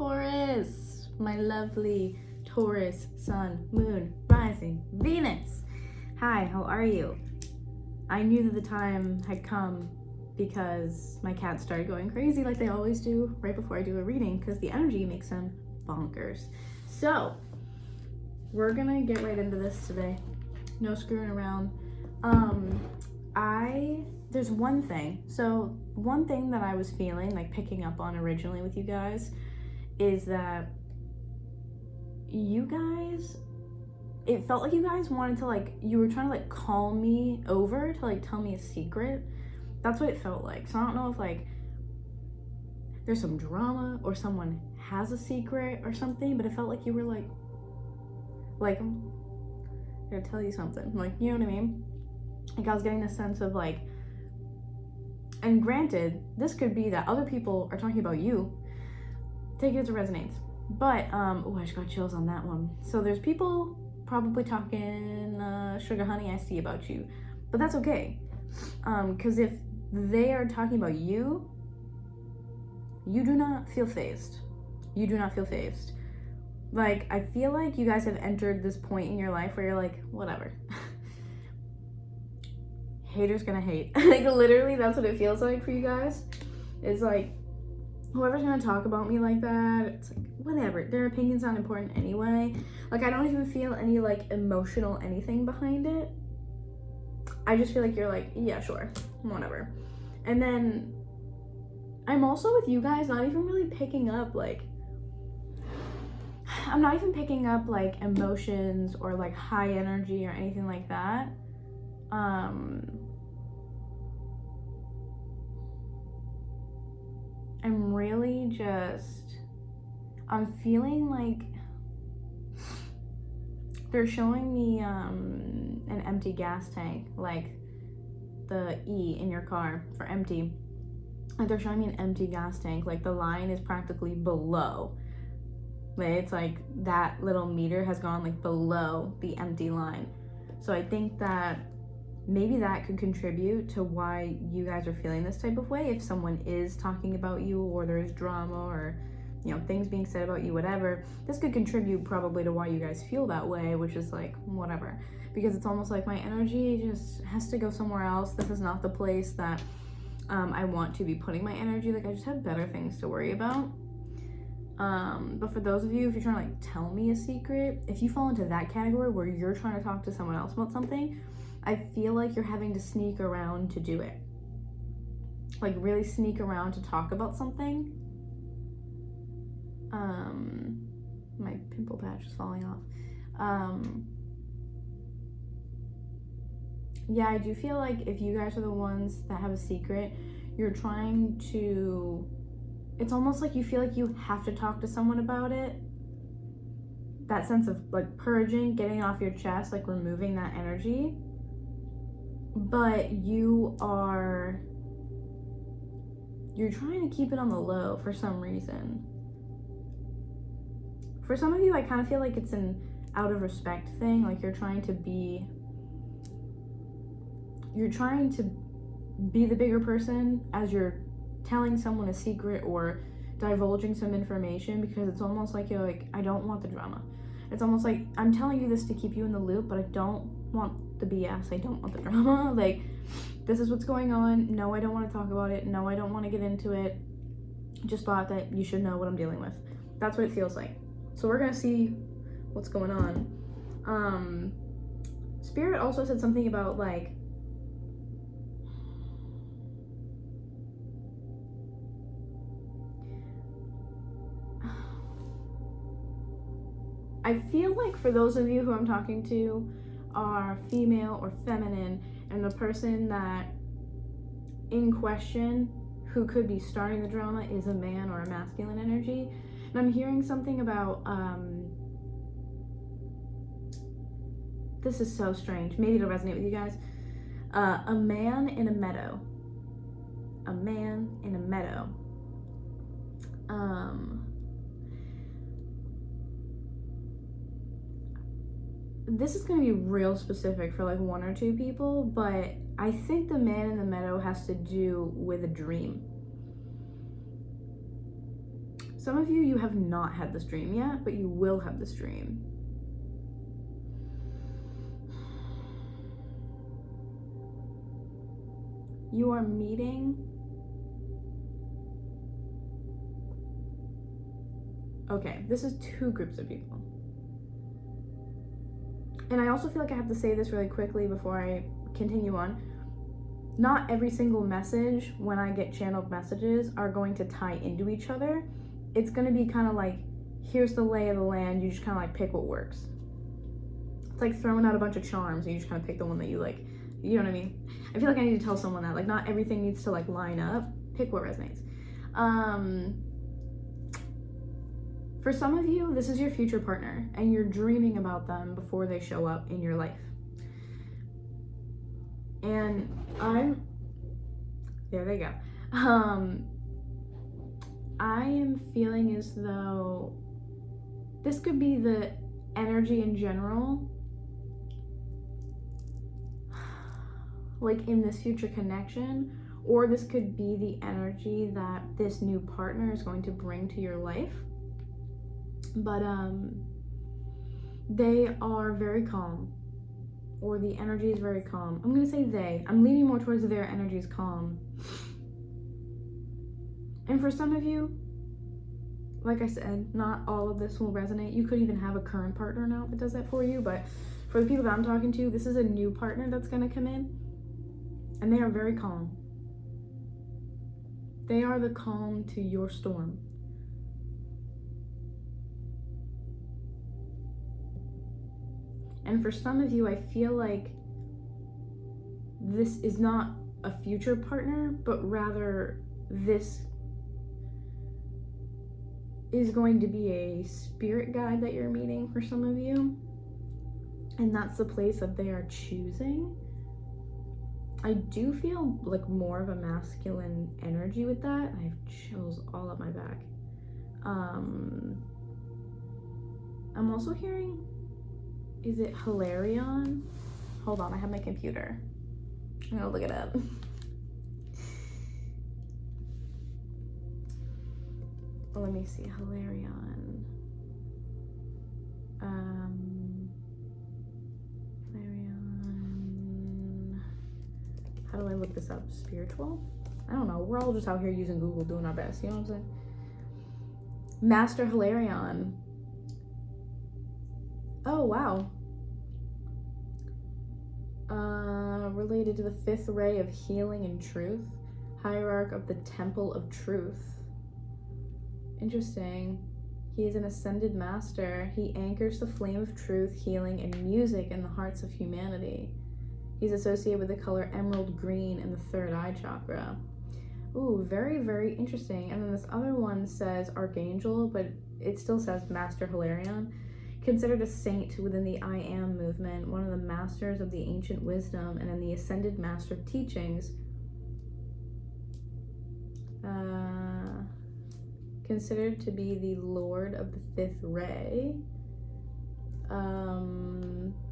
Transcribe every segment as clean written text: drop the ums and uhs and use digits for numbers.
Taurus, my lovely Taurus, sun, moon, rising, Venus. Hi, how are you? I knew that the time had come because my cats started going crazy like they always do right before I do a reading because the energy makes them bonkers. So, we're gonna get right into this today. No screwing around. There's one thing. So, one thing that I was feeling, like picking up on originally with you guys, is that you guys, it felt like you guys wanted to, like, you were trying to, like, call me over to, like, tell me a secret. That's what it felt like. So I don't know if, like, there's some drama or someone has a secret or something, but it felt like you were, like, I'm gonna tell you something. Like, you know what I mean? Like, I was getting this sense of, like, and granted, this could be that other people are talking about you. Take it as it resonates. But, oh, I just got chills on that one. So there's people probably talking sugar honey iced tea about you. But that's okay. Because if they are talking about you, you do not feel phased. You do not feel phased. Like, I feel like you guys have entered this point in your life where you're like, whatever. Haters gonna hate. Like, literally, that's what it feels like for you guys. It's like, whoever's gonna talk about me like that, it's like, whatever. Their opinion's not important anyway. Like, I don't even feel any, like, emotional anything behind it. I just feel like you're like, yeah, sure, whatever. And then, I'm also with you guys not even really picking up, like, I'm not even picking up, like, emotions or, like, high energy or anything like that. I'm really just, I'm feeling like they're showing me an empty gas tank, like the E in your car for empty. Like, they're showing me an empty gas tank, like the line is practically below. Like, it's like that little meter has gone like below the empty line. So I think that maybe that could contribute to why you guys are feeling this type of way. If someone is talking about you or there is drama or, you know, things being said about you, whatever, this could contribute probably to why you guys feel that way, which is like, whatever. Because it's almost like my energy just has to go somewhere else. This is not the place that I want to be putting my energy. Like, I just have better things to worry about. But for those of you, if you're trying to, like, tell me a secret, if you fall into that category where you're trying to talk to someone else about something, I feel like you're having to sneak around to do it. Like, really sneak around to talk about something. My pimple patch is falling off. Yeah, I do feel like if you guys are the ones that have a secret, you're trying to, it's almost like you feel like you have to talk to someone about it. That sense of, like, purging, getting off your chest, like, removing that energy. But you're trying to keep it on the low for some reason. For some of you, I kind of feel like it's an out of respect thing. Like, you're trying to be the bigger person as you're telling someone a secret or divulging some information, because it's almost like you're like, I don't want the drama. It's almost like, I'm telling you this to keep you in the loop, but I don't want the BS. I don't want the drama. Like, this is what's going on. No, I don't want to talk about it. No, I don't want to get into it. Just thought that you should know what I'm dealing with. That's what it feels like. So we're going to see what's going on. Spirit also said something about, like, I feel like for those of you who I'm talking to are female or feminine, and the person that in question who could be starting the drama is a man or a masculine energy. And I'm hearing something about, this is so strange, maybe it'll resonate with you guys. A man in a meadow. A man in a meadow. This is going to be real specific for like one or two people, but I think the man in the meadow has to do with a dream. Some of you have not had this dream yet, but you will have this dream. You are meeting. Okay, this is two groups of people. And I also feel like I have to say this really quickly before I continue on. Not every single message when I get channeled messages are going to tie into each other. It's going to be kind of like, here's the lay of the land. You just kind of like pick what works. It's like throwing out a bunch of charms and you just kind of pick the one that you like. You know what I mean? I feel like I need to tell someone that. Like, not everything needs to like line up. Pick what resonates. For some of you, this is your future partner and you're dreaming about them before they show up in your life. And there they go. I am feeling as though this could be the energy in general, like in this future connection, or this could be the energy that this new partner is going to bring to your life. But they are very calm, or the energy is very calm. I'm gonna say they. I'm leaning more towards their energy is calm. And for some of you, like I said, not all of this will resonate. You could even have a current partner now that does that for you, but for the people that I'm talking to, this is a new partner that's gonna come in, and they are very calm. They are the calm to your storm. And for some of you, I feel like this is not a future partner, but rather this is going to be a spirit guide that you're meeting for some of you. And that's the place that they are choosing. I do feel like more of a masculine energy with that. I have chills all up my back. I'm also hearing, is it Hilarion? Hold on, I have my computer. I'm gonna look it up. Let me see, Hilarion. Hilarion. How do I look this up? Spiritual? I don't know. We're all just out here using Google, doing our best. You know what I'm saying? Master Hilarion. Oh, wow. Related to the fifth ray of healing and truth. Hierarch of the Temple of Truth. Interesting. He is an ascended master. He anchors the flame of truth, healing, and music in the hearts of humanity. He's associated with the color emerald green in the third eye chakra. Ooh, very, very interesting. And then this other one says Archangel, but it still says Master Hilarion. Considered a saint within the I Am movement, one of the masters of the ancient wisdom, and in the ascended master teachings, considered to be the lord of the fifth ray.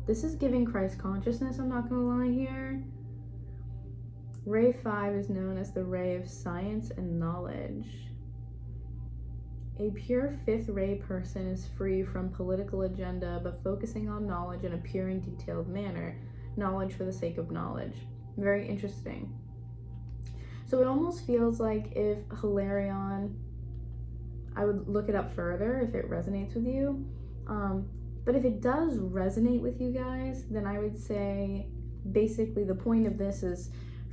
This is giving Christ consciousness, I'm not gonna lie here. Ray 5 is known as the ray of science and knowledge. A pure fifth ray person is free from political agenda, but focusing on knowledge in a pure and detailed manner. Knowledge for the sake of knowledge. Very interesting. So it almost feels like if Hilarion, I would look it up further if it resonates with you. But if it does resonate with you guys, then I would say basically the point of this is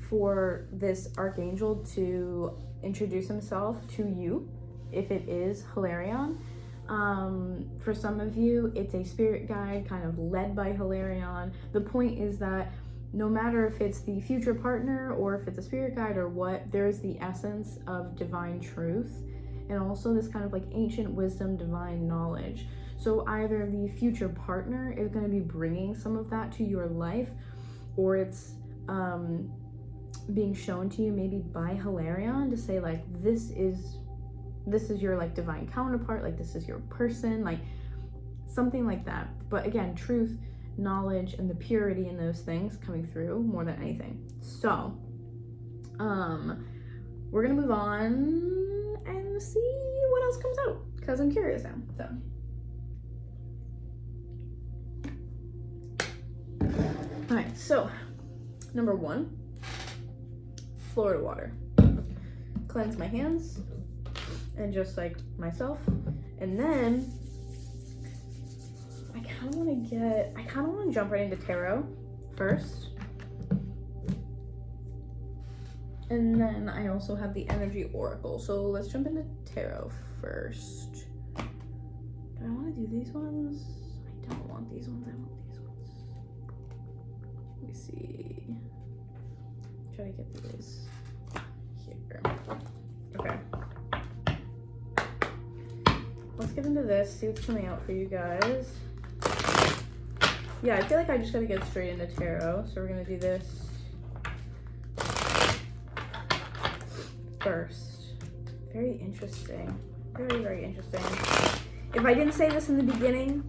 for this archangel to introduce himself to you, if it is Hilarion. For some of you, it's a spirit guide kind of led by Hilarion. The point is that no matter if it's the future partner or if it's a spirit guide or what, there's the essence of divine truth and also this kind of like ancient wisdom, divine knowledge. So either the future partner is going to be bringing some of that to your life, or it's being shown to you maybe by Hilarion to say like, this is your like divine counterpart, like this is your person, like something like that. But again, truth, knowledge, and the purity in those things coming through more than anything. So we're gonna move on and see what else comes out, because I'm curious now. So. Alright, so number 1, Florida water. Cleanse my hands and just like myself. And then I kind of want to jump right into tarot first. And then I also have the energy oracle. So let's jump into tarot first. Do I want to do these ones? I don't want these ones. I want these ones. Let me see. Try to get these here. Okay. Let's get into this, see what's coming out for you guys. Yeah, I feel like I just gotta get straight into tarot. So we're gonna do this first. Very interesting. Very, very interesting. If I didn't say this in the beginning,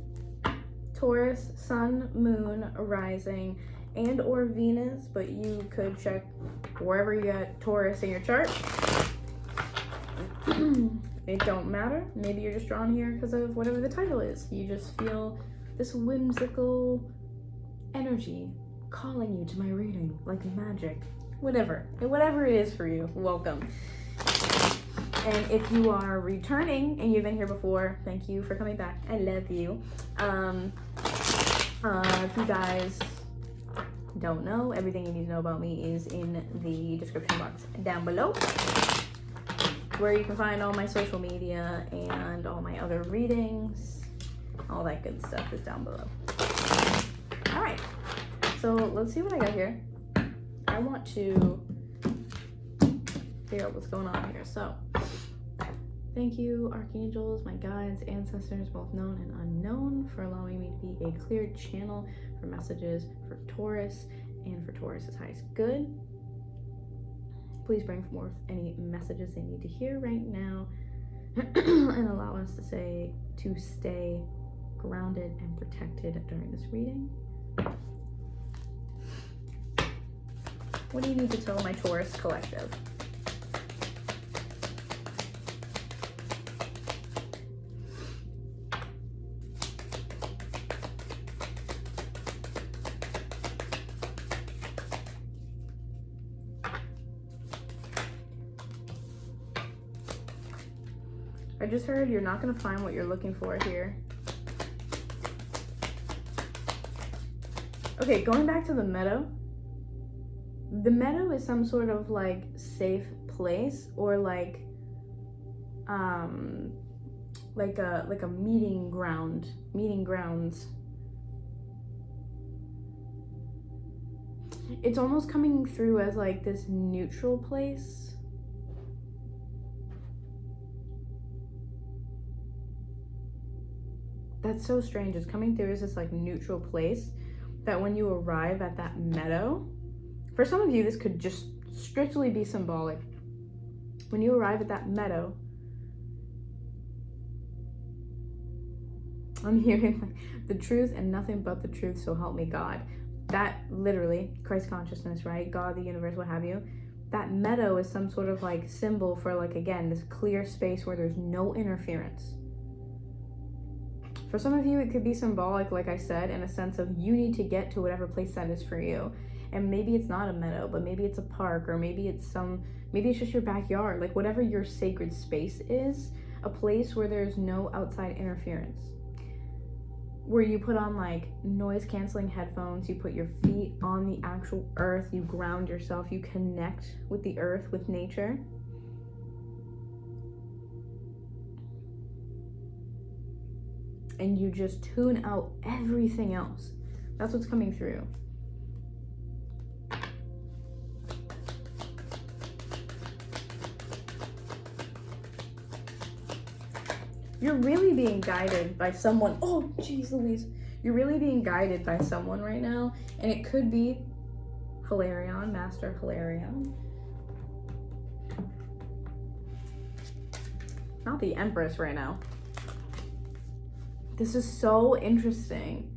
Taurus, Sun, Moon, Rising, and or Venus, but you could check wherever you got Taurus in your chart. It don't matter. Maybe you're just drawn here because of whatever the title is. You just feel this whimsical energy calling you to my reading like magic. Whatever it is for you, welcome. And if you are returning and you've been here before, thank you for coming back. I love you. If you guys don't know, everything you need to know about me is in the description box down below, where you can find all my social media and all my other readings. All that good stuff is down below. All right, so let's see what I got here. I want to figure out what's going on here. So thank you, archangels, my guides, ancestors, both known and unknown, for allowing me to be a clear channel for messages for Taurus and for Taurus's highest good. Please bring forth any messages they need to hear right now and allow us to stay grounded and protected during this reading. What do you need to tell my Taurus collective? I just heard you're not going to find what you're looking for here. Okay, going back to the meadow. The meadow is some sort of like safe place, or like a meeting grounds. It's almost coming through as like this neutral place. That's so strange. It's coming through as this like neutral place that when you arrive at that meadow, for some of you, this could just strictly be symbolic. When you arrive at that meadow, I'm hearing like the truth and nothing but the truth, so help me God. That literally, Christ consciousness, right? God, the universe, what have you. That meadow is some sort of like symbol for like, again, this clear space where there's no interference. For some of you, it could be symbolic, like I said, in a sense of you need to get to whatever place that is for you. And maybe it's not a meadow, but maybe it's a park, or maybe it's just your backyard, like whatever your sacred space is, a place where there's no outside interference. Where you put on like noise canceling headphones, you put your feet on the actual earth, you ground yourself, you connect with the earth, with nature. And you just tune out everything else. That's what's coming through. You're really being guided by someone. Oh, geez Louise. You're really being guided by someone right now. And it could be Hilarion, Master Hilarion. Not the Empress right now. This is so interesting.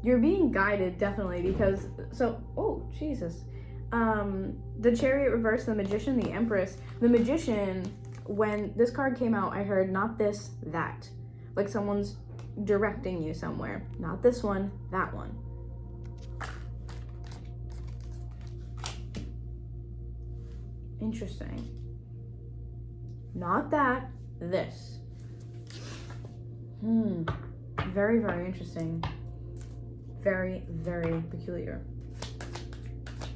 You're being guided, definitely, because, oh, Jesus. The Chariot reverse, the Magician, the Empress. The Magician when this card came out, I heard not this, that. Like someone's directing you somewhere. Not this one, that one. Interesting. Not that, this. Very, very interesting. Very, very peculiar.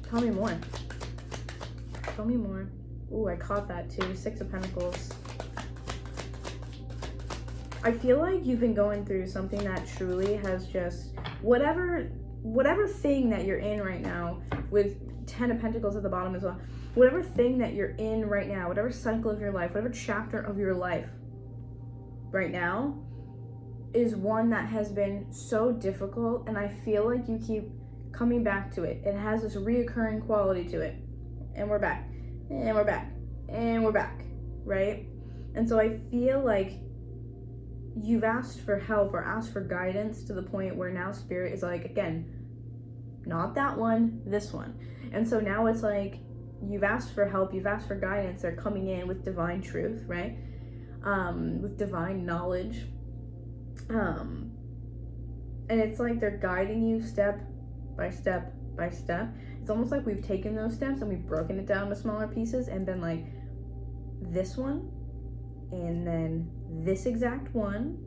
Tell me more. Tell me more. Ooh, I caught that too. 6 of Pentacles. I feel like you've been going through something that truly has just, whatever thing that you're in right now, with 10 of Pentacles at the bottom as well, whatever thing that you're in right now, whatever cycle of your life, whatever chapter of your life right now, is one that has been so difficult, and I feel like you keep coming back to it. It has this reoccurring quality to it. And we're back. And we're back. And we're back. Right? And so I feel like you've asked for help or asked for guidance to the point where now Spirit is like, again, not that one, this one. And so now it's like you've asked for help, you've asked for guidance. They're coming in with divine truth, right? With divine knowledge. And it's like they're guiding you step by step by step. It's almost like we've taken those steps and we've broken it down to smaller pieces and been like, this one, and then this exact one,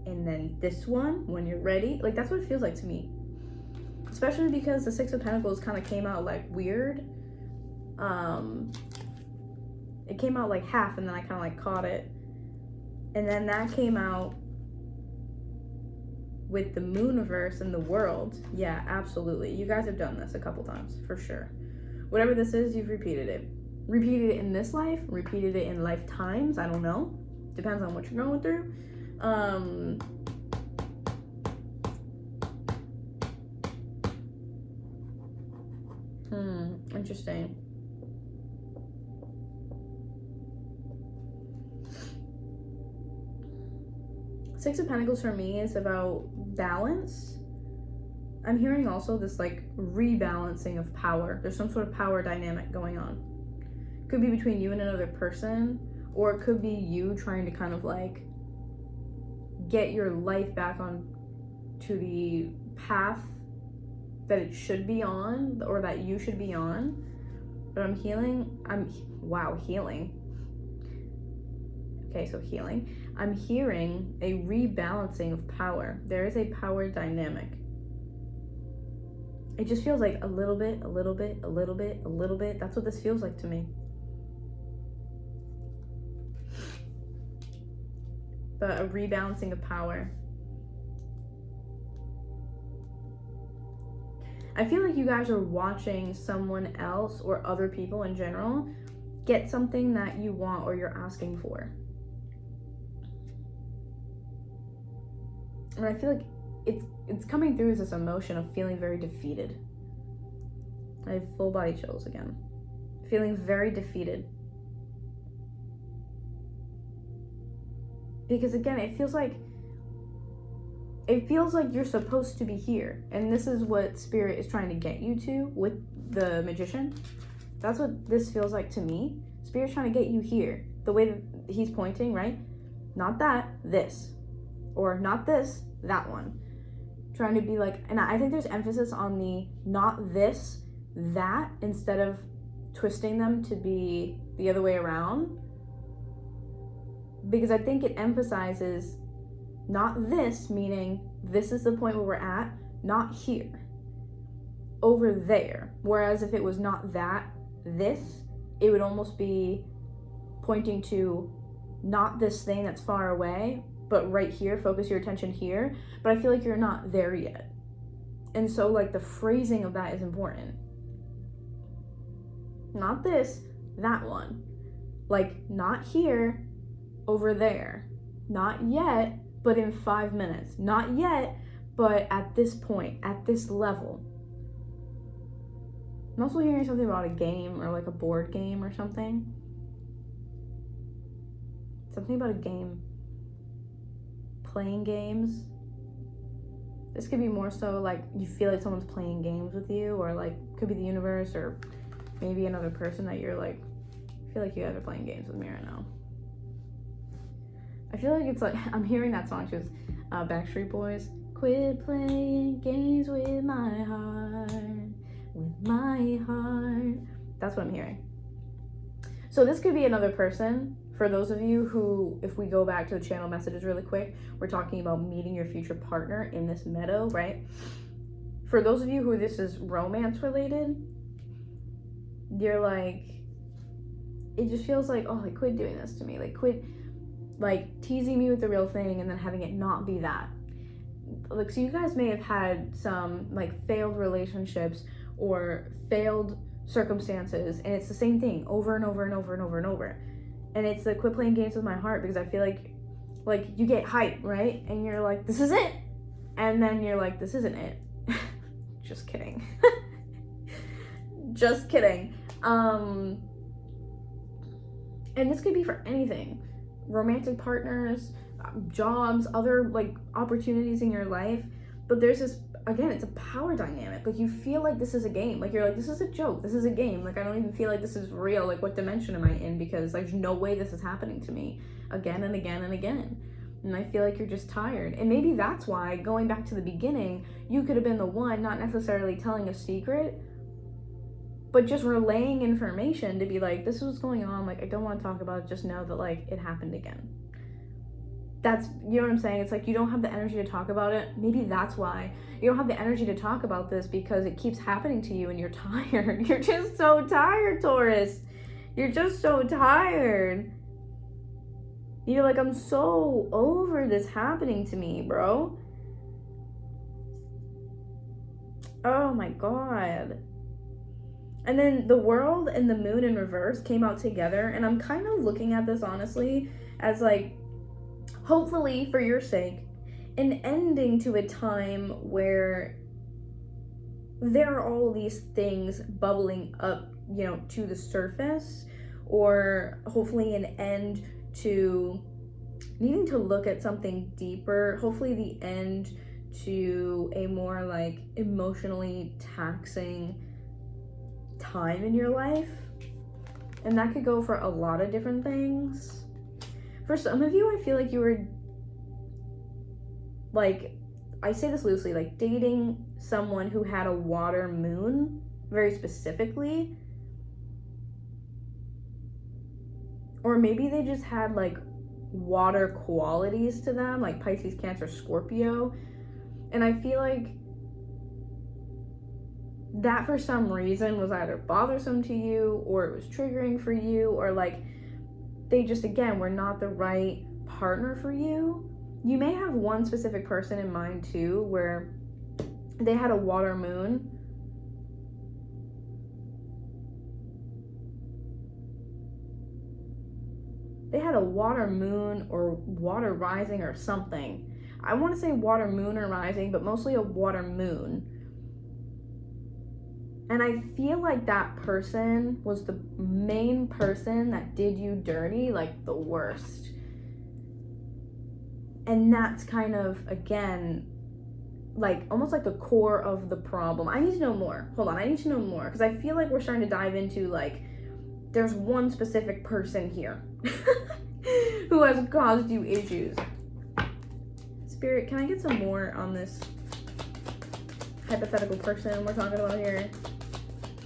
and then this one when you're ready. Like, that's what it feels like to me. Especially because the 6 of Pentacles kind of came out like weird. It came out like half, and then I kind of like caught it. And then that came out with the Mooniverse and the World. Yeah, absolutely. You guys have done this a couple times, for sure. Whatever this is, you've repeated it. Repeated it in this life, repeated it in lifetimes, I don't know. Depends on what you're going through. Interesting. Six of Pentacles for me is about balance. I'm hearing also this like rebalancing of power. There's some sort of power dynamic going on. Could be between you and another person, or it could be you trying to kind of like get your life back on to the path that it should be on, or that you should be on. But I'm healing. Healing. Okay, so healing. I'm hearing a rebalancing of power. There is a power dynamic. It just feels like a little bit, a little bit, a little bit, a little bit. That's what this feels like to me. But a rebalancing of power. I feel like you guys are watching someone else or other people in general get something that you want or you're asking for. And I feel like it's coming through as this emotion of feeling very defeated. I have full body chills again. Feeling very defeated. Because again, it feels like you're supposed to be here. And this is what Spirit is trying to get you to with the Magician. That's what this feels like to me. Spirit's trying to get you here. The way that he's pointing, right? Not that, this. Or not this, that one. Trying to be like, and I think there's emphasis on the not this, that, instead of twisting them to be the other way around. Because I think it emphasizes not this, meaning this is the point where we're at, not here, over there. Whereas if it was not that, this, it would almost be pointing to not this thing that's far away, but right here, focus your attention here. But I feel like you're not there yet. And so like the phrasing of that is important. Not this, that one. Like not here, over there. Not yet, but in 5 minutes. Not yet, but at this point, at this level. I'm also hearing something about a game or like a board game or something. Something about a game. Playing games. This could be more so like you feel like someone's playing games with you, or like could be the universe, or maybe another person that you're like I feel like you guys are playing games with me right now. I feel like it's like, I'm hearing that song, too, Backstreet Boys. Quit playing games with my heart, with my heart. That's what I'm hearing. So this could be another person. For those of you who, if we go back to the channel messages really quick, we're talking about meeting your future partner in this meadow, right? For those of you who this is romance related, you're like, it just feels like, oh, like, quit doing this to me. Like, quit, like, teasing me with the real thing and then having it not be that. Like, so you guys may have had some, like, failed relationships or failed circumstances, and it's the same thing over and over and over and over and over. And it's the quit playing games with my heart, because I feel like you get hype, right? And you're like, this is it. And then you're like, this isn't it. Just kidding. Just kidding. And this could be for anything. Romantic partners, jobs, other like opportunities in your life. But there's this, again, it's a power dynamic. Like, you feel like this is a game. Like, you're like, this is a joke. This is a game. Like, I don't even feel like this is real. Like, what dimension am I in? Because there's no way this is happening to me again and again and again. And I feel like you're just tired. And maybe that's why, going back to the beginning, you could have been the one not necessarily telling a secret, but just relaying information to be like, this is what's going on. Like, I don't want to talk about it. Just know that, like, it happened again. That's, you know what I'm saying? It's like, you don't have the energy to talk about it. Maybe that's why. You don't have the energy to talk about this, because it keeps happening to you and you're tired. You're just so tired, Taurus. You're just so tired. You're like, I'm so over this happening to me, bro. Oh my God. And then the world and the moon in reverse came out together. And I'm kind of looking at this, honestly, as like, hopefully for your sake, an ending to a time where there are all these things bubbling up, you know, to the surface, or hopefully an end to needing to look at something deeper, hopefully the end to a more like emotionally taxing time in your life. And that could go for a lot of different things. For some of you, I feel like you were, like, I say this loosely, like dating someone who had a water moon, very specifically. Or maybe they just had like water qualities to them, like Pisces, Cancer, Scorpio. And I feel like that for some reason was either bothersome to you, or it was triggering for you, or like they just, again, were not the right partner for you. You may have one specific person in mind too, where they had a water moon. They had a water moon or water rising or something. I want to say water moon or rising, but mostly a water moon. And I feel like that person was the main person that did you dirty, like the worst. And that's kind of, again, like almost like the core of the problem. I need to know more. Hold on, I need to know more, because I feel like we're starting to dive into like, there's one specific person here who has caused you issues. Spirit, can I get some more on this hypothetical person we're talking about here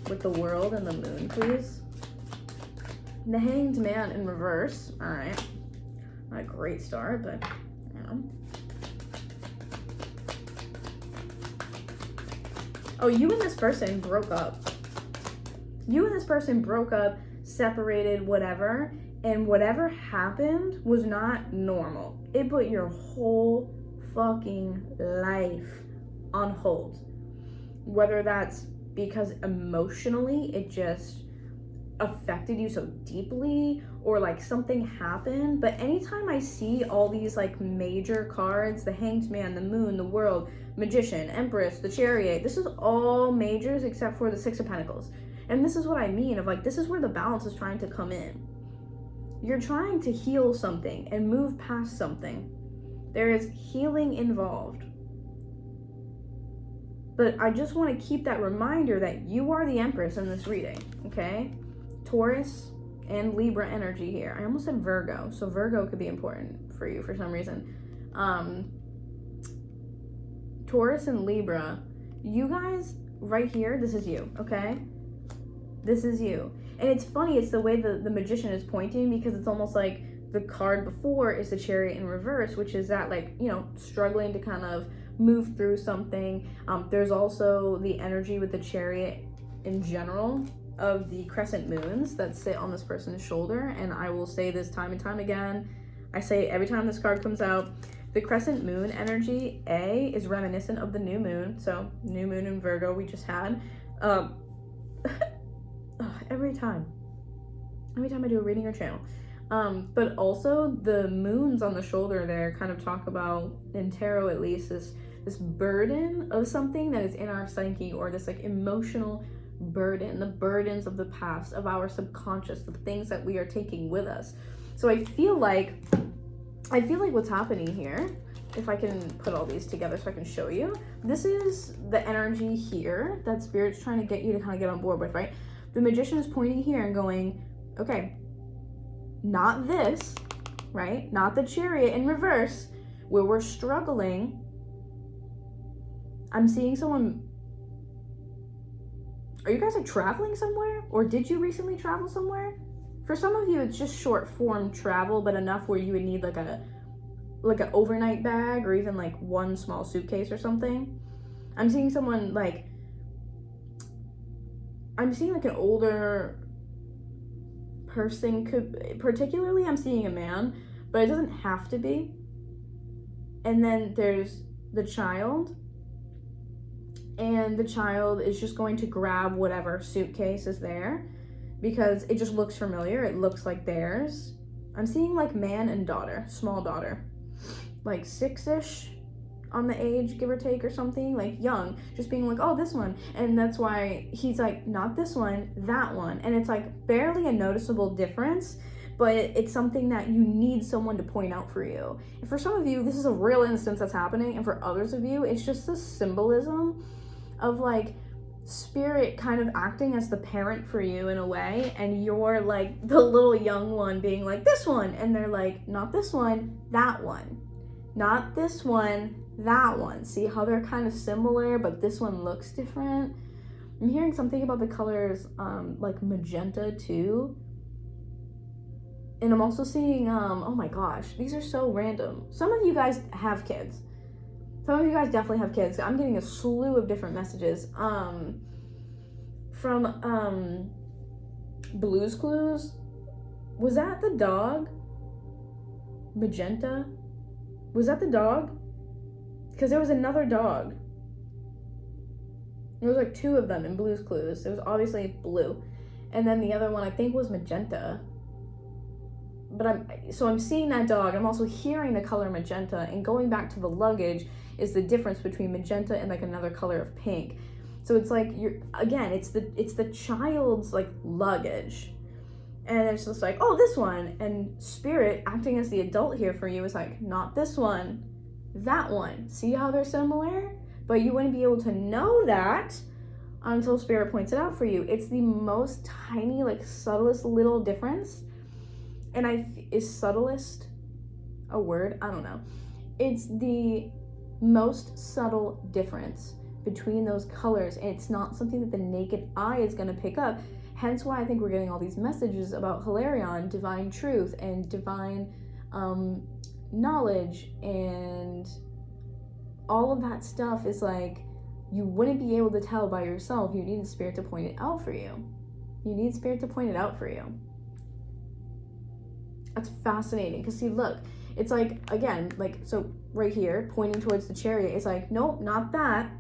with the world and the moon, please? The Hanged Man in reverse. All right, not a great start, but you know. Oh, you and this person broke up. You and this person broke up, separated, whatever, and whatever happened was not normal. It put your whole fucking life on hold. Whether that's because emotionally it just affected you so deeply, or like something happened. But anytime I see all these like major cards, the Hanged Man, the Moon, the World, Magician, Empress, the Chariot, this is all majors except for the Six of Pentacles. And this is what I mean of like, this is where the balance is trying to come in. You're trying to heal something and move past something. There is healing involved. But I just want to keep that reminder that you are the Empress in this reading, okay? Taurus, and Libra energy here. I almost said Virgo, so Virgo could be important for you for some reason. Taurus and Libra, you guys right here, this is you, okay? This is you. And it's funny, it's the way the magician is pointing, because it's almost like the card before is the Chariot in reverse, which is that, like, you know, struggling to kind of move through something. There's also the energy with the Chariot in general of the crescent moons that sit on this person's shoulder. And I will say this time and time again, I say every time this card comes out, the crescent moon energy, is reminiscent of the new moon. So new moon in Virgo we just had. Every time I do a reading or channel. But also the moons on the shoulder there kind of talk about, in tarot at least, this burden of something that is in our psyche, or this like emotional burden, the burdens of the past, of our subconscious, the things that we are taking with us. So I feel like what's happening here, if I can put all these together so I can show you, this is the energy here that Spirit's trying to get you to kind of get on board with, right? The magician is pointing here and going, okay, not this, right? Not the Chariot in reverse, where we're struggling. I'm seeing someone. Are you guys like traveling somewhere? Or did you recently travel somewhere? For some of you, it's just short form travel, but enough where you would need like an overnight bag, or even like one small suitcase or something. I'm seeing someone like, I'm seeing like an older person, particularly I'm seeing a man, but it doesn't have to be. And then there's the child, and the child is just going to grab whatever suitcase is there because it just looks familiar. It looks like theirs. I'm seeing like man and daughter, small daughter, like 6-ish on the age, give or take, or something, like young, just being like, oh, this one. And that's why he's like, not this one, that one. And it's like barely a noticeable difference, but it's something that you need someone to point out for you. And for some of you, this is a real instance that's happening. And for others of you, it's just the symbolism of like Spirit kind of acting as the parent for you in a way. And you're like the little young one being like, this one. And they're like, not this one, that one. Not this one, that one. See how they're kind of similar, but this one looks different? I'm hearing something about the colors like magenta too. And I'm also seeing, oh my gosh, these are so random. Some of you guys have kids. Some of you guys definitely have kids. I'm getting a slew of different messages. From Blue's Clues. Was that the dog? Magenta? Was that the dog? Because there was another dog. There was like 2 of them in Blue's Clues. It was obviously blue. And then the other one I think was magenta. But I'm seeing that dog. I'm also hearing the color magenta, and going back to the luggage is the difference between magenta and like another color of pink. So it's like it's the child's like luggage. And it's just like, oh, this one. And Spirit acting as the adult here for you is like, not this one, that one. See how they're similar? But you wouldn't be able to know that until Spirit points it out for you. It's the most tiny, like subtlest little difference. And is subtlest a word? I don't know. It's the most subtle difference between those colors, and it's not something that the naked eye is going to pick up. Hence why I think we're getting all these messages about Hilarion, divine truth, and divine knowledge, and all of that stuff is like, you wouldn't be able to tell by yourself. You need Spirit to point it out for you. You need Spirit to point it out for you. That's fascinating, because see, look, it's like, again, like, so right here, pointing towards the Chariot, it's like, nope, not that,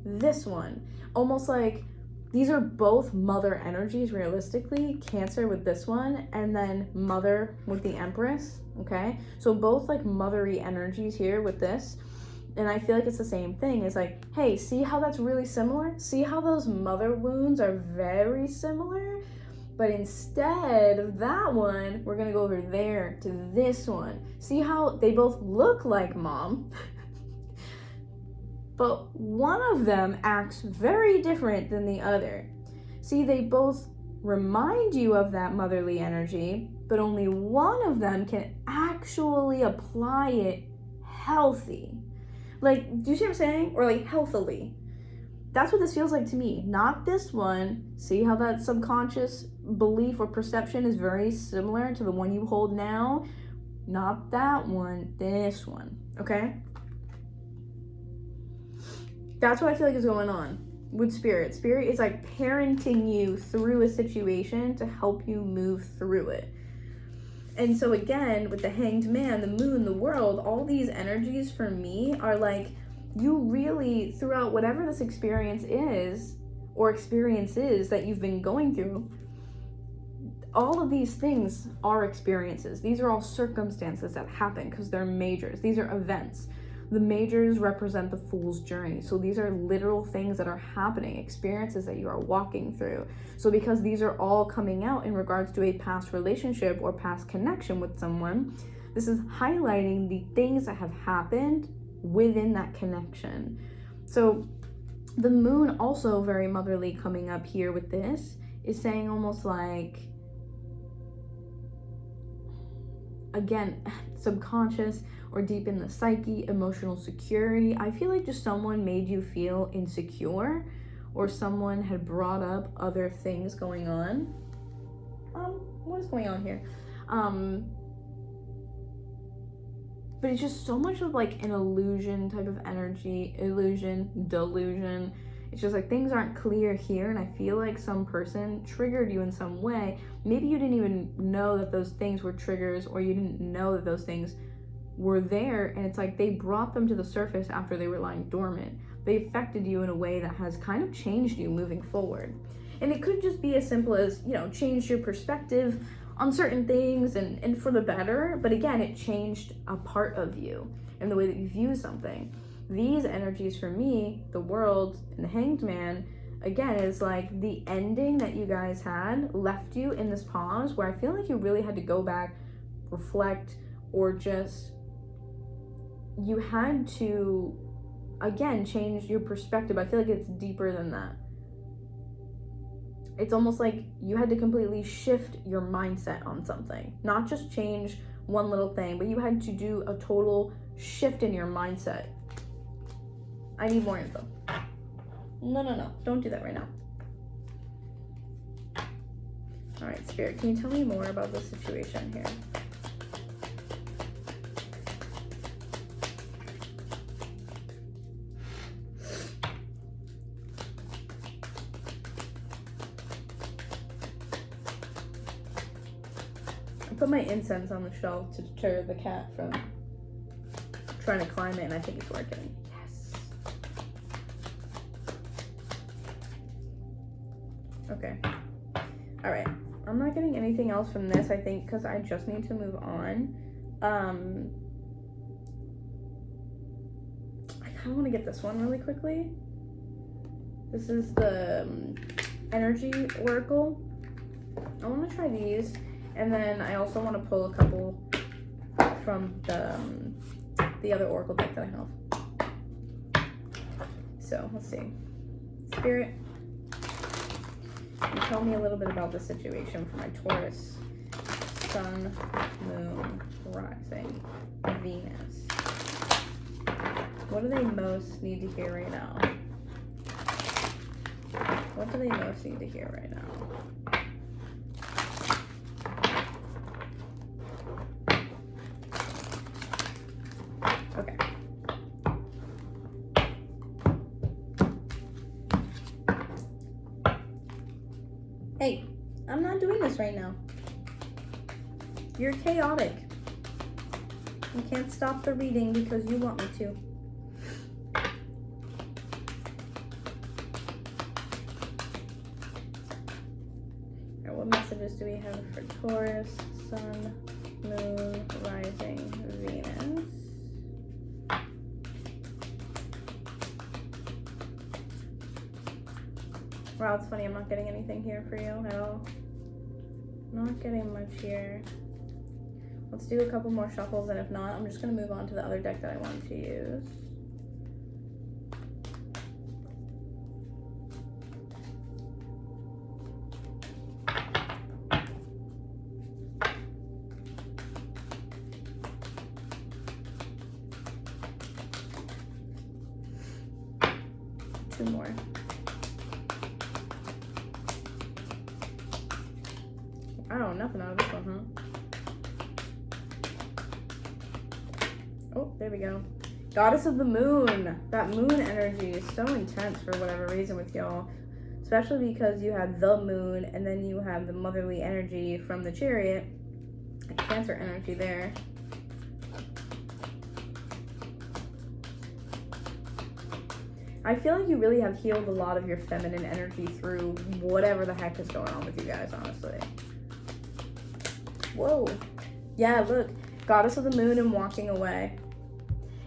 this one. Almost like these are both mother energies, realistically. Cancer with this one, and then mother with the Empress, okay? So both like mothery energies here with this. And I feel like it's the same thing. It's like, hey, see how that's really similar? See how those mother wounds are very similar? But instead of that one, we're gonna go over there to this one. See how they both look like mom, but one of them acts very different than the other. See, they both remind you of that motherly energy, but only one of them can actually apply it healthy. Like, do you see what I'm saying? Or like healthily. That's what this feels like to me. Not this one. See how that subconscious belief or perception is very similar to the one you hold now? Not that one, this one, okay? That's what I feel like is going on with Spirit. Spirit is like parenting you through a situation to help you move through it. And so again, with the Hanged Man, the moon, the world, all these energies for me are like, you really, throughout whatever this experience is, or experiences that you've been going through, all of these things are experiences. These are all circumstances that happen because they're majors. These are events. The majors represent the fool's journey. So these are literal things that are happening, experiences that you are walking through. So because these are all coming out in regards to a past relationship or past connection with someone, this is highlighting the things that have happened within that connection. So the moon, also very motherly, coming up here with this, is saying almost like, again, subconscious or deep in the psyche, emotional security. I feel like just someone made you feel insecure, or someone had brought up other things going on. What is going on here? But it's just so much of like an illusion type of energy, illusion, delusion. It's just like things aren't clear here, and I feel like some person triggered you in some way. Maybe you didn't even know that those things were triggers, or you didn't know that those things were there, and it's like they brought them to the surface after they were lying dormant. They affected you in a way that has kind of changed you moving forward. And it could just be as simple as, you know, change your perspective on certain things and for the better, but again, it changed a part of you and the way that you view something. These energies for me, the world and the Hanged Man, again, is like the ending that you guys had left you in this pause where I feel like you really had to go back, reflect, or just, you had to, again, change your perspective. I feel like it's deeper than that. It's almost like you had to completely shift your mindset on something. Not just change one little thing, but you had to do a total shift in your mindset. I need more info. No. Don't do that right now. All right, Spirit, can you tell me more about the situation here? I put my incense on the shelf to deter the cat from trying to climb it, and I think it's working. Yes. Okay. All right. I'm not getting anything else from this, I think, because I just need to move on. I kind of want to get this one really quickly. This is the Energy Oracle. I want to try these. And then I also want to pull a couple from the other Oracle deck that I have. So, let's see. Spirit, you tell me a little bit about the situation for my Taurus, Sun, Moon, Rising, Venus. What do they most need to hear right now? What do they most need to hear right now? Okay. Hey, I'm not doing this right now. You're chaotic. You can't stop the reading because you want me to. Alright, what messages do we have for Taurus, Sun, Moon, Rising, Venus? Wow, it's funny, I'm not getting anything here for you at all. Not getting much here. Let's do a couple more shuffles, and if not, I'm just going to move on to the other deck that I wanted to use. 2 more. Oh, nothing out of this one, huh? Oh, there we go. Goddess of the moon. That moon energy is so intense for whatever reason with y'all. Especially because you have the moon and then you have the motherly energy from the chariot. Cancer energy there. I feel like you really have healed a lot of your feminine energy through whatever the heck is going on with you guys, honestly. Whoa. Yeah, look. Goddess of the moon and walking away.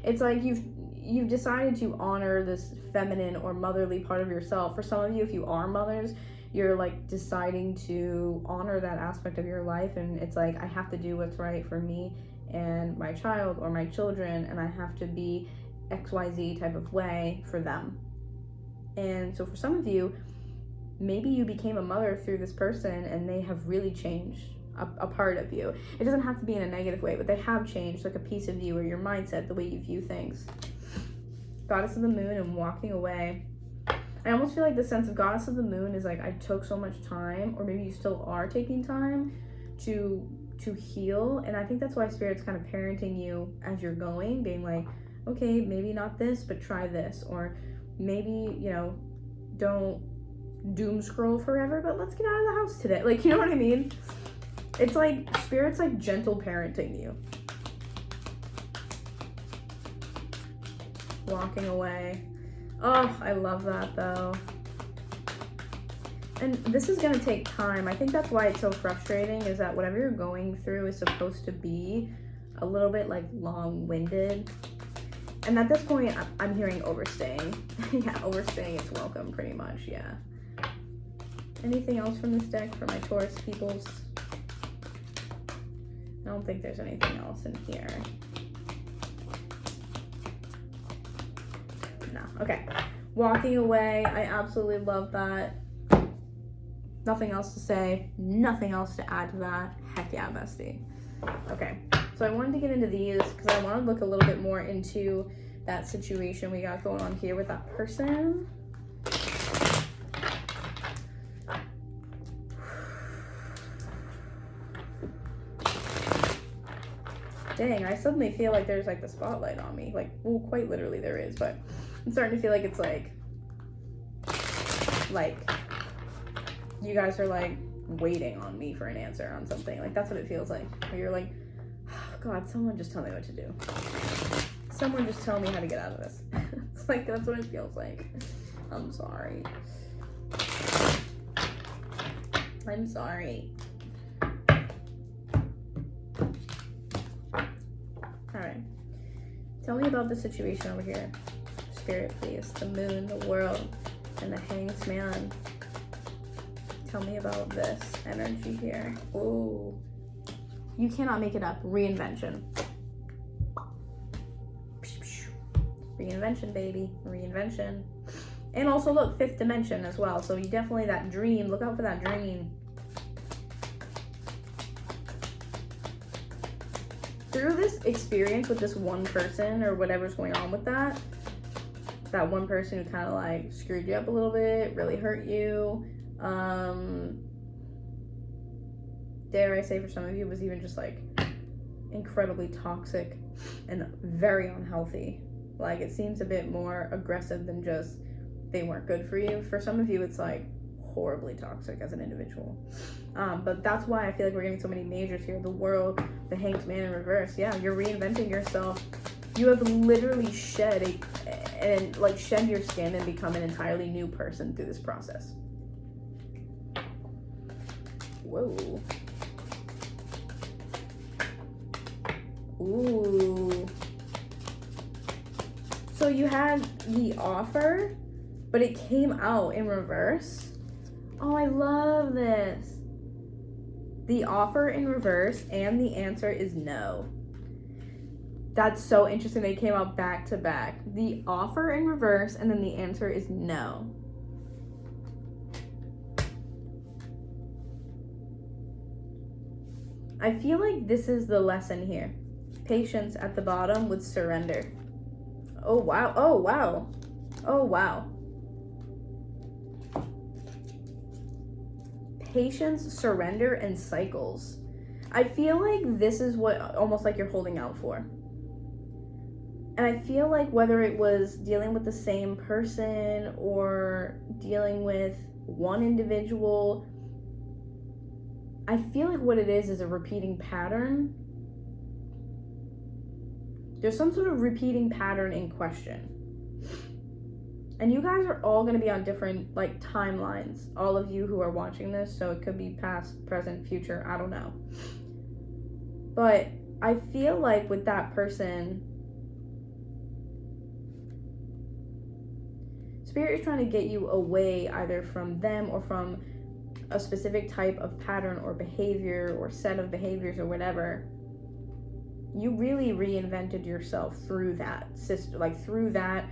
It's like you've decided to honor this feminine or motherly part of yourself. For some of you, if you are mothers, you're like deciding to honor that aspect of your life, and it's like, I have to do what's right for me and my child or my children, and I have to be XYZ type of way for them. And so for some of you, maybe you became a mother through this person and they have really changed a part of you. It doesn't have to be in a negative way, but they have changed like a piece of you or your mindset, the way you view things. Goddess of the moon and walking away. I almost feel like the sense of Goddess of the moon is like, I took so much time, or maybe you still are taking time to heal. And I think that's why Spirit's kind of parenting you as you're going, being like, okay, maybe not this, but try this. Or maybe, you know, don't doom scroll forever, but let's get out of the house today. Like, you know what I mean? It's like Spirit's like gentle parenting you. Walking away. Oh, I love that though. And this is gonna take time. I think that's why it's so frustrating, is that whatever you're going through is supposed to be a little bit like long-winded. And at this point, I'm hearing overstaying. Yeah, overstaying is welcome, pretty much, yeah. Anything else from this deck for my Taurus peoples? I don't think there's anything else in here. No, okay. Walking away, I absolutely love that. Nothing else to say, nothing else to add to that. Heck yeah, bestie. Okay, so I wanted to get into these because I want to look a little bit more into that situation we got going on here with that person. Dang, I suddenly feel like there's like the spotlight on me. Like, well, quite literally there is, but I'm starting to feel like it's like you guys are like waiting on me for an answer on something. Like, that's what it feels like. Where you're like, oh, God, someone just tell me what to do. Someone just tell me how to get out of this. It's like, that's what it feels like. I'm sorry. I'm sorry. Alright. Tell me about the situation over here. Spirit, please. The moon, the world, and the Hanged Man. Tell me about this energy here. Ooh. You cannot make it up. Reinvention. Reinvention, baby. Reinvention. And also, look, 5th dimension as well. So you definitely, that dream. Look out for that dream. Through this experience with this one person or whatever's going on with that one person who kind of like screwed you up a little bit, really hurt you, dare I say for some of you, was even just like incredibly toxic and very unhealthy. Like, it seems a bit more aggressive than just they weren't good for you. For some of you, it's like horribly toxic as an individual. But that's why I feel like we're getting so many majors here. The world, the Hanged Man in reverse. Yeah, you're reinventing yourself. You have literally shed your skin and become an entirely new person through this process. Whoa. Ooh. So you had the offer, but it came out in reverse. Oh, I love this. The offer in reverse and the answer is no. That's so interesting. They came out back to back. The offer in reverse and then the answer is no. I feel like this is the lesson here. Patience at the bottom with surrender. Oh, wow. Oh, wow. Oh, wow. patience, surrender, and cycles. I feel like this is what almost like you're holding out for. And I feel like whether it was dealing with the same person or dealing with one individual, I feel like what it is a repeating pattern. There's some sort of repeating pattern in question. And you guys are all going to be on different like timelines, all of you who are watching this, so it could be past, present, future, I don't know. But I feel like with that person, Spirit is trying to get you away either from them or from a specific type of pattern or behavior or set of behaviors or whatever. You really reinvented yourself through that system, like through that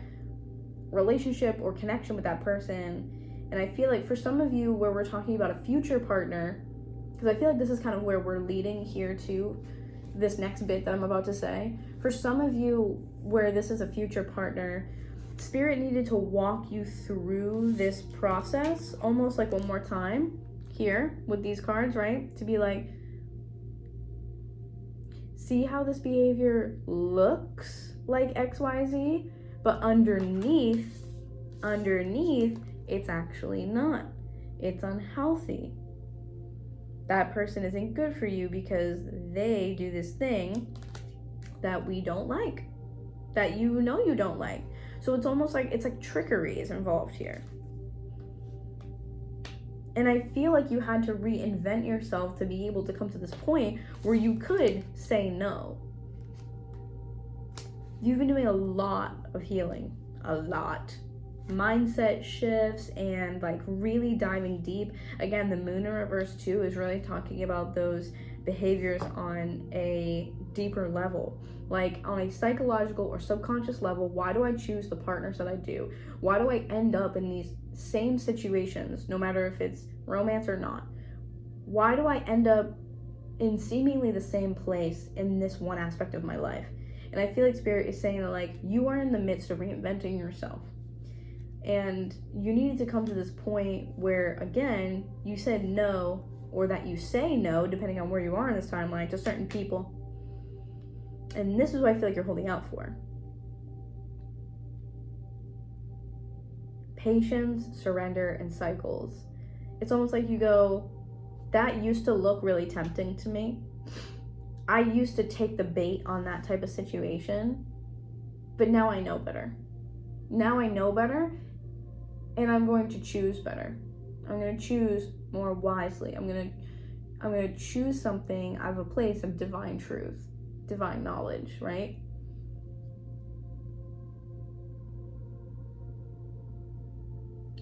relationship or connection with that person. And I feel like for some of you where we're talking about a future partner, because I feel like this is kind of where we're leading here to this next bit that I'm about to say. For some of you where this is a future partner, Spirit needed to walk you through this process almost like one more time here with these cards, right? To be like, see how this behavior looks like XYZ, but underneath, it's actually not. It's unhealthy. That person isn't good for you because they do this thing that we don't like, that you know you don't like. So it's almost like, it's like trickery is involved here. And I feel like you had to reinvent yourself to be able to come to this point where you could say no. You've been doing a lot of healing, a lot. Mindset shifts and like really diving deep. Again, the moon in reverse too is really talking about those behaviors on a deeper level. Like on a psychological or subconscious level, why do I choose the partners that I do? Why do I end up in these same situations, no matter if it's romance or not? Why do I end up in seemingly the same place in this one aspect of my life? And I feel like Spirit is saying that like you are in the midst of reinventing yourself. And you needed to come to this point where, again, you said no, or that you say no, depending on where you are in this timeline, to certain people. And this is what I feel like you're holding out for. Patience, surrender, and cycles. It's almost like you go, that used to look really tempting to me. I used to take the bait on that type of situation, but now I know better. Now I know better, and I'm going to choose better. I'm going to choose more wisely. I'm going to choose something out of a place of divine truth, divine knowledge, right?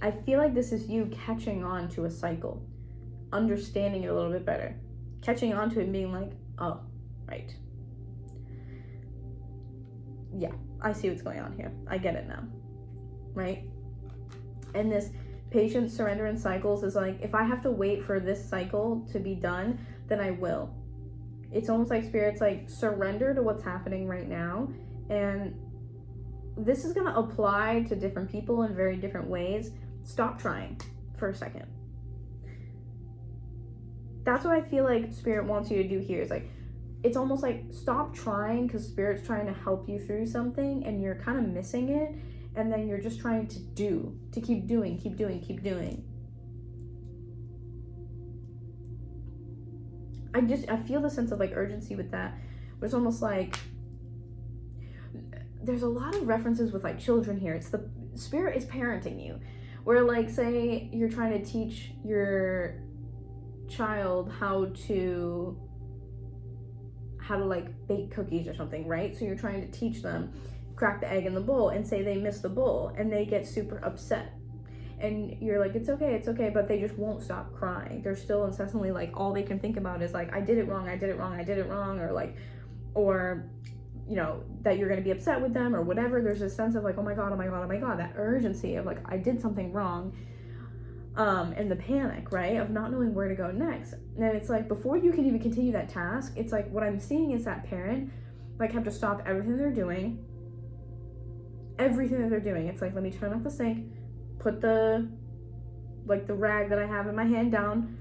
I feel like this is you catching on to a cycle, understanding it a little bit better, catching on to it and being like, oh, right. Yeah, I see what's going on here. I get it now, right? And this patience, surrender, and cycles is like, if I have to wait for this cycle to be done, then I will. It's almost like Spirit's like, surrender to what's happening right now. And this is going to apply to different people in very different ways. Stop trying for a second. That's what I feel like Spirit wants you to do here. Is like, it's almost like stop trying because Spirit's trying to help you through something and you're kind of missing it. And then you're just trying to keep doing. I feel the sense of like urgency with that. But it's almost like there's a lot of references with like children here. It's the Spirit is parenting you. Where like, say you're trying to teach your child how to like bake cookies or something, right? So you're trying to teach them, crack the egg in the bowl, and say they miss the bowl and they get super upset. And you're like, it's okay, but they just won't stop crying. They're still incessantly like, all they can think about is like, I did it wrong, or like, or, you know, that you're gonna be upset with them or whatever. There's a sense of like, oh my god, that urgency of like, I did something wrong. And the panic, right, of not knowing where to go next. And it's like, before you can even continue that task, it's like, what I'm seeing is that parent like have to stop everything they're doing. It's like, let me turn off the sink, put the rag that I have in my hand down,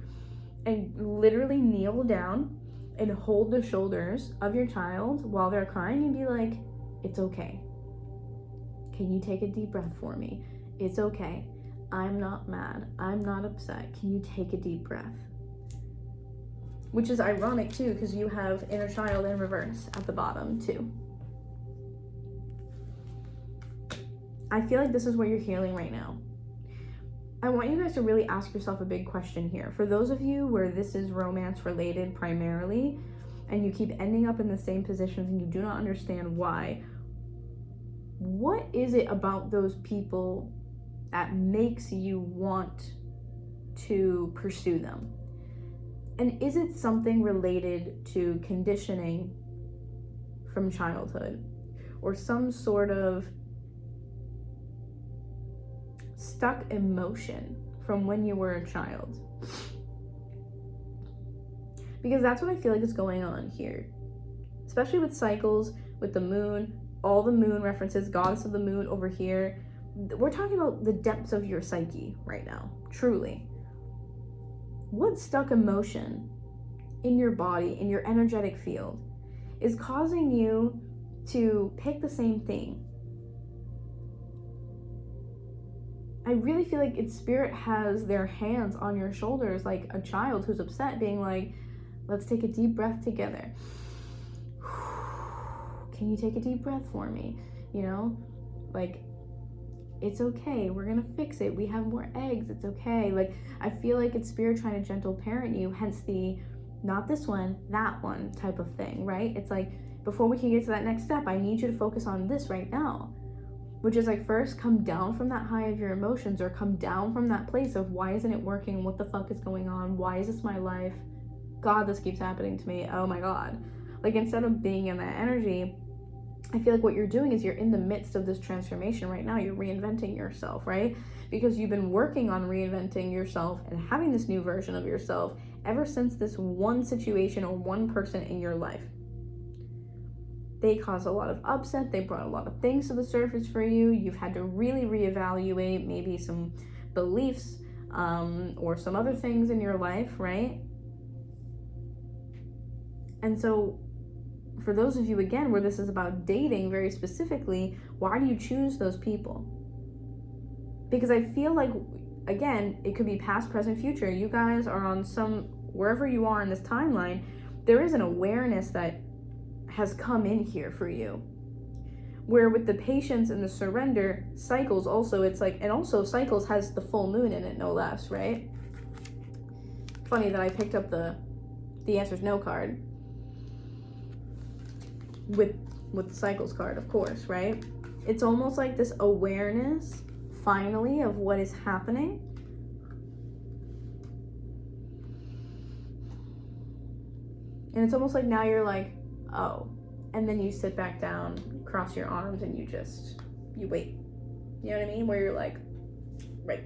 and literally kneel down and hold the shoulders of your child while they're crying and be like, it's okay. Can you take a deep breath for me? It's okay. I'm not mad. I'm not upset. Can you take a deep breath? Which is ironic too, because you have inner child in reverse at the bottom too. I feel like this is what you're healing right now. I want you guys to really ask yourself a big question here. For those of you where this is romance related primarily, and you keep ending up in the same positions and you do not understand why, what is it about those people that makes you want to pursue them? And is it something related to conditioning from childhood, or some sort of stuck emotion from when you were a child? Because that's what I feel like is going on here, especially with cycles, with the moon, all the moon references, goddess of the moon over here. We're talking about the depths of your psyche right now, truly. What stuck emotion in your body, in your energetic field, is causing you to pick the same thing? I really feel like spirit has their hands on your shoulders like a child who's upset, being like, let's take a deep breath together. Can you take a deep breath for me? You know, like, it's okay. We're going to fix it. We have more eggs. It's okay. Like, I feel like it's spirit trying to gentle parent you, hence the not this one, that one type of thing, right? It's like, before we can get to that next step, I need you to focus on this right now. Which is like, first come down from that high of your emotions, or come down from that place of why isn't it working? What the fuck is going on? Why is this my life? God, this keeps happening to me. Oh my God. Like, instead of being in that energy, I feel like what you're doing is you're in the midst of this transformation right now. You're reinventing yourself, right? Because you've been working on reinventing yourself and having this new version of yourself ever since this one situation or one person in your life. They caused a lot of upset. They brought a lot of things to the surface for you. You've had to really reevaluate maybe some beliefs or some other things in your life, right? And so for those of you, again, where this is about dating very specifically, why do you choose those people? Because I feel like, again, it could be past, present, future. You guys are on wherever you are in this timeline, there is an awareness that has come in here for you. Where with the patience and the surrender, cycles also, it's like, and also cycles has the full moon in it, no less, right? Funny that I picked up the answer's no card with the cycles card, of course, right? It's almost like this awareness finally of what is happening. And it's almost like now you're like, oh, and then you sit back down, cross your arms, and you wait. You know what I mean? Where you're like, right.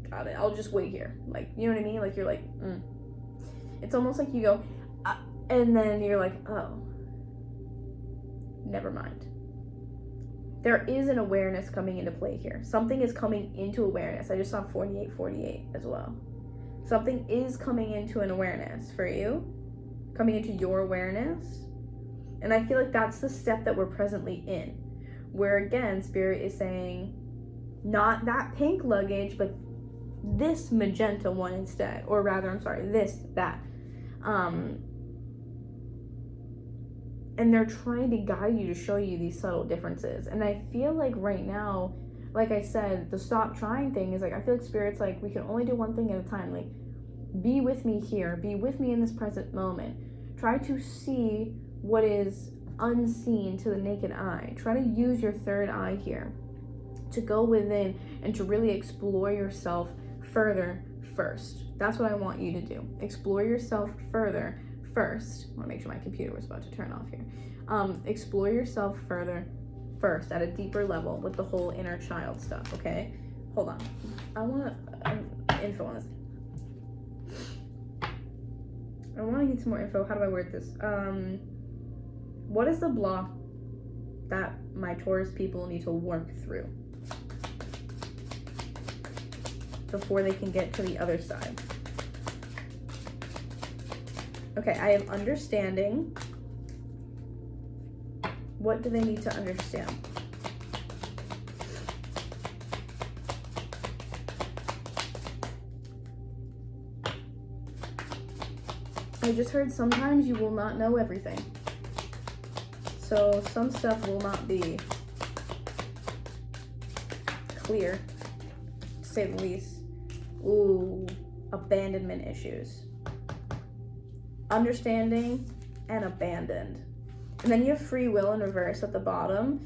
Got it. I'll just wait here. Like, you know what I mean? Like, you're like, It's almost like you go, and then you're like, oh, never mind. There is an awareness coming into play here. Something is coming into awareness. I just saw 48 as well. Something is coming into an awareness for you, coming into your awareness. And I feel like that's the step that we're presently in, where again, Spirit is saying, not that pink luggage, but this magenta one instead, or rather, I'm sorry, that. And they're trying to guide you to show you these subtle differences. And I feel like right now, like I said, the stop trying thing is like, I feel like Spirit's like, we can only do one thing at a time. Like, be with me here. Be with me in this present moment. Try to see what is unseen to the naked eye. Try to use your third eye here to go within and to really explore yourself further first. That's what I want you to do. Explore yourself further first. I want to make sure my computer was about to turn off here. Explore yourself further first at a deeper level with the whole inner child stuff, okay? Hold on. I want info on this. I want to get some more info. How do I word this? What is the block that my Taurus people need to work through? before they can get to the other side. Okay, I am understanding. What do they need to understand? I just heard sometimes you will not know everything. So some stuff will not be clear, to say the least. Ooh, abandonment issues. Understanding and abandoned. And then you have free will in reverse at the bottom.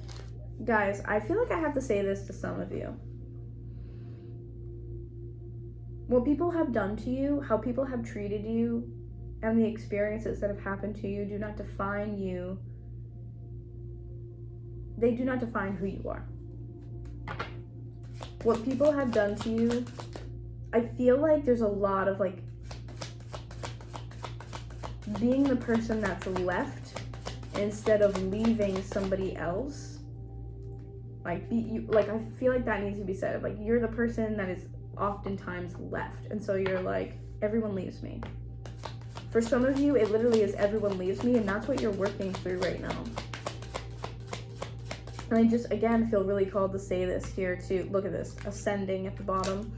Guys, I feel like I have to say this to some of you. What people have done to you, how people have treated you, and the experiences that have happened to you do not define you. They do not define who you are. What people have done to you, I feel like there's a lot of like being the person that's left instead of leaving somebody else. Like I feel like that needs to be said. Like you're the person that is oftentimes left, and so you're like, everyone leaves me. For some of you, it literally is everyone leaves me, and that's what you're working through right now. And I just, again, feel really called to say this here too. Look at this, ascending at the bottom.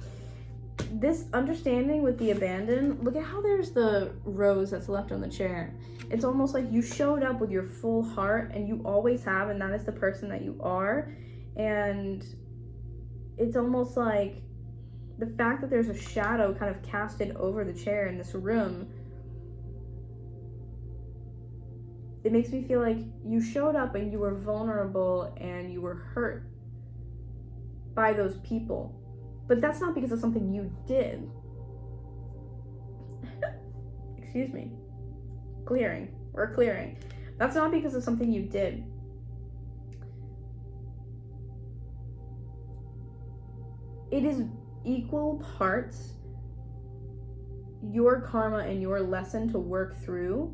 This understanding with the abandoned, look at how there's the rose that's left on the chair. It's almost like you showed up with your full heart, and you always have, and that is the person that you are. And it's almost like the fact that there's a shadow kind of casted over the chair in this room, it makes me feel like you showed up and you were vulnerable and you were hurt by those people. But that's not because of something you did. Excuse me. Clearing. We're clearing. That's not because of something you did. It is equal parts your karma and your lesson to work through,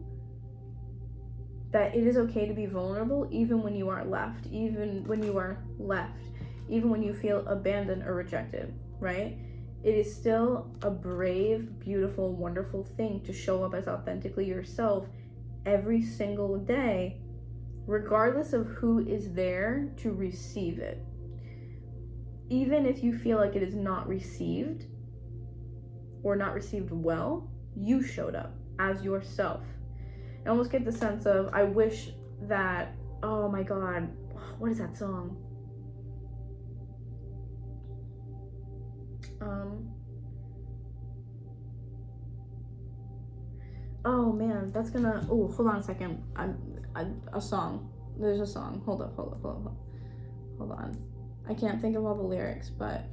that it is okay to be vulnerable even when you are left, even when you feel abandoned or rejected, right? It is still a brave, beautiful, wonderful thing to show up as authentically yourself every single day, regardless of who is there to receive it. Even if you feel like it is not received or not received well, you showed up as yourself. I almost get the sense of, I wish that, oh my God, what is that song? Oh man, that's gonna, oh, hold on a second. A song. There's a song. Hold on. I can't think of all the lyrics, but,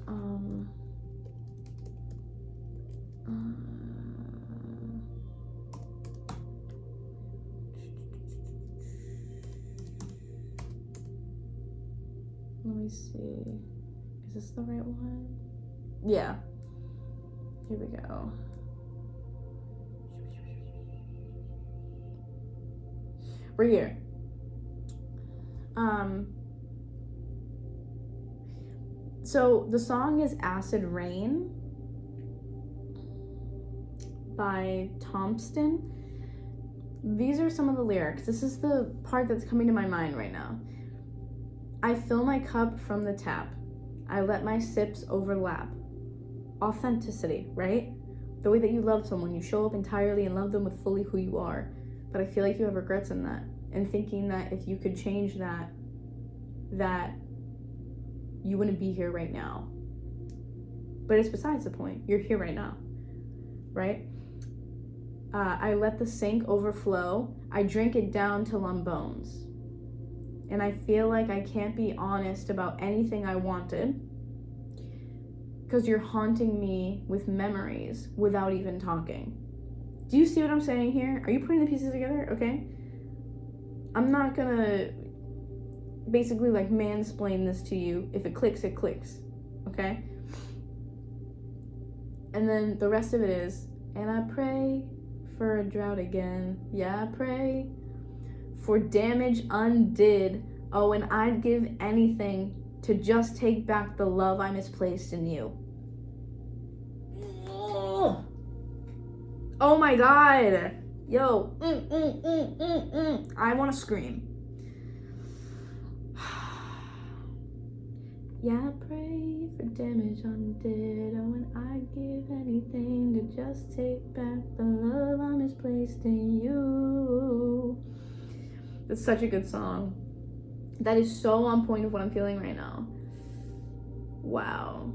let me see. Is this the right one? Yeah. Here we go. We're here. So the song is Acid Rain by Thompson. These are some of the lyrics. This is the part that's coming to my mind right now. I fill my cup from the tap. I let my sips overlap. Authenticity, right? The way that you love someone, you show up entirely and love them with fully who you are. But I feel like you have regrets in that, and thinking that if you could change that you wouldn't be here right now. But it's besides the point. You're here right now, right? I let the sink overflow. I drink it down till I'm bones. And I feel like I can't be honest about anything I wanted because you're haunting me with memories without even talking. Do you see what I'm saying here? Are you putting the pieces together? Okay. I'm not gonna basically like mansplain this to you. If it clicks, it clicks. Okay? And then the rest of it is, and I pray for a drought again. Yeah, I pray for damage undid. Oh, and I'd give anything to just take back the love I misplaced in you. Oh my God. Yo. I want to scream. Yeah, I pray for damage undid. Oh, and I'd give anything to just take back the love I misplaced in you. It's such a good song. That is so on point of what I'm feeling right now. Wow.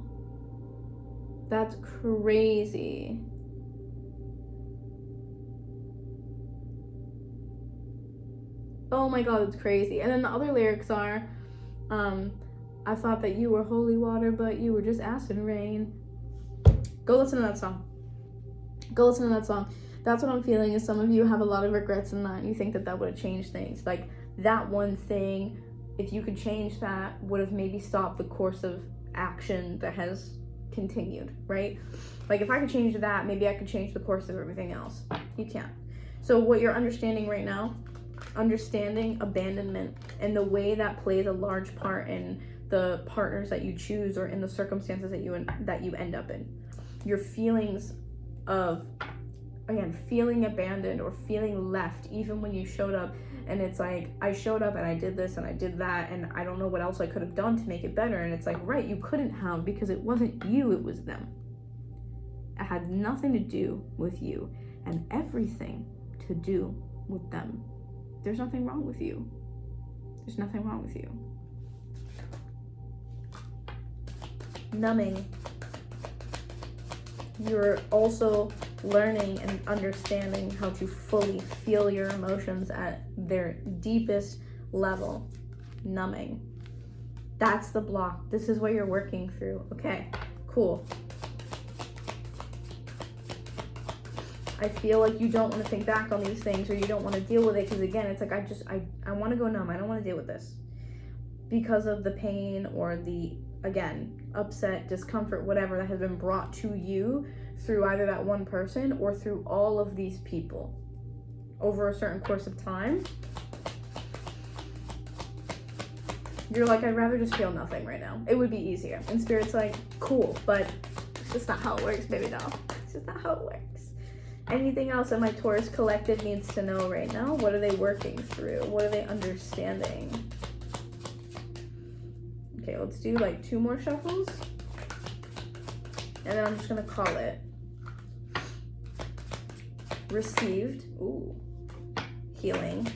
That's crazy. Oh my God, it's crazy. And then the other lyrics are, I thought that you were holy water, but you were just acid rain. Go listen to that song. Go listen to that song. That's what I'm feeling, is some of you have a lot of regrets in that. You think that that would have changed things. Like, that one thing, if you could change that, would have maybe stopped the course of action that has continued, right? Like, if I could change that, maybe I could change the course of everything else. You can't. So what you're understanding right now, understanding abandonment and the way that plays a large part in the partners that you choose or in the circumstances that you end up in. Your feelings of, again, feeling abandoned or feeling left even when you showed up, and it's like, I showed up and I did this and I did that and I don't know what else I could have done to make it better. And it's like, right, you couldn't have, because it wasn't you, it was them. It had nothing to do with you and everything to do with them. There's nothing wrong with you. There's nothing wrong with you. Numbing. You're also learning and understanding how to fully feel your emotions at their deepest level. Numbing. That's the block. This is what you're working through. Okay, cool. I feel like you don't want to think back on these things, or you don't want to deal with it, because again, it's like, I want to go numb. I don't want to deal with this because of the pain or the, again, upset, discomfort, whatever that has been brought to you through either that one person or through all of these people over a certain course of time. You're like, I'd rather just feel nothing right now. It would be easier. And Spirit's like, cool, but it's just not how it works, baby doll. It's just not how it works. Anything else that my Taurus collective needs to know right now? What are they working through? What are they understanding? Okay, let's do like 2 more shuffles. And then I'm just gonna call it. Received. Ooh. Healing.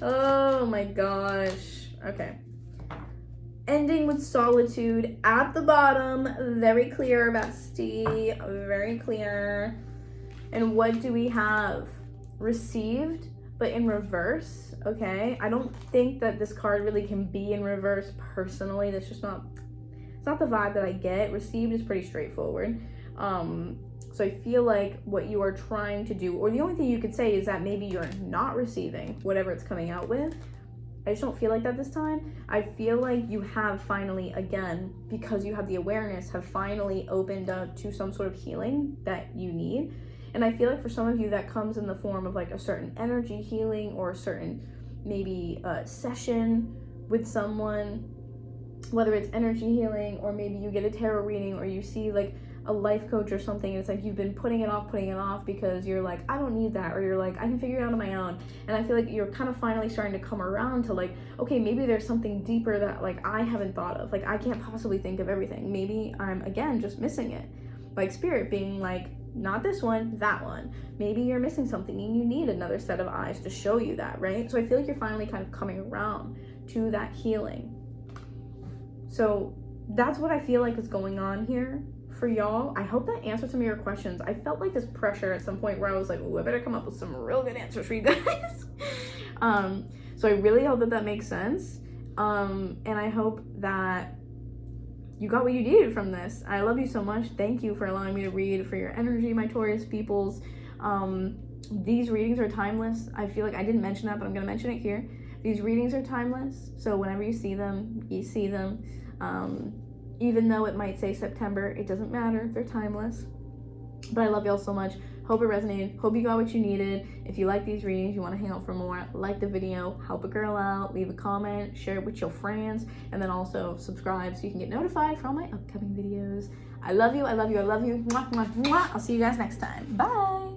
Oh my gosh. Okay. Ending with solitude at the bottom. Very clear, bestie. Very clear. And what do we have? Received, but in reverse. Okay. I don't think that this card really can be in reverse personally. That's just not, it's not the vibe that I get. Received is pretty straightforward. So I feel like what you are trying to do, or the only thing you could say is that maybe you're not receiving whatever it's coming out with. I just don't feel like that this time. I feel like you have finally, again, because you have the awareness, have finally opened up to some sort of healing that you need. And I feel like for some of you that comes in the form of like a certain energy healing or a certain maybe session with someone, whether it's energy healing or maybe you get a tarot reading or you see like a life coach or something, and it's like you've been putting it off because you're like, I don't need that, or you're like, I can figure it out on my own. And I feel like you're kind of finally starting to come around to like, okay, maybe there's something deeper that like I haven't thought of. Like I can't possibly think of everything. Maybe I'm again just missing it. Like Spirit being like, not this one, that one. Maybe you're missing something and you need another set of eyes to show you that, right? So I feel like you're finally kind of coming around to that healing. So that's what I feel like is going on here for y'all. I hope that answered some of your questions. I felt like this pressure at some point where I was like, oh, I better come up with some real good answers for you guys. So I really hope that that makes sense. And I hope that you got what you needed from this. I love you so much. Thank you for allowing me to read, for your energy, my Taurus peoples. These readings are timeless. I feel like I didn't mention that, but I'm going to mention it here. These readings are timeless. So whenever you see them, you see them. Even though it might say September, it doesn't matter. They're timeless. But I love y'all so much. Hope it resonated. Hope you got what you needed. If you like these readings, you want to hang out for more, like the video, help a girl out, leave a comment, share it with your friends, and then also subscribe so you can get notified for all my upcoming videos. I love you. I love you. I love you. Mwah, mwah, mwah. I'll see you guys next time. Bye.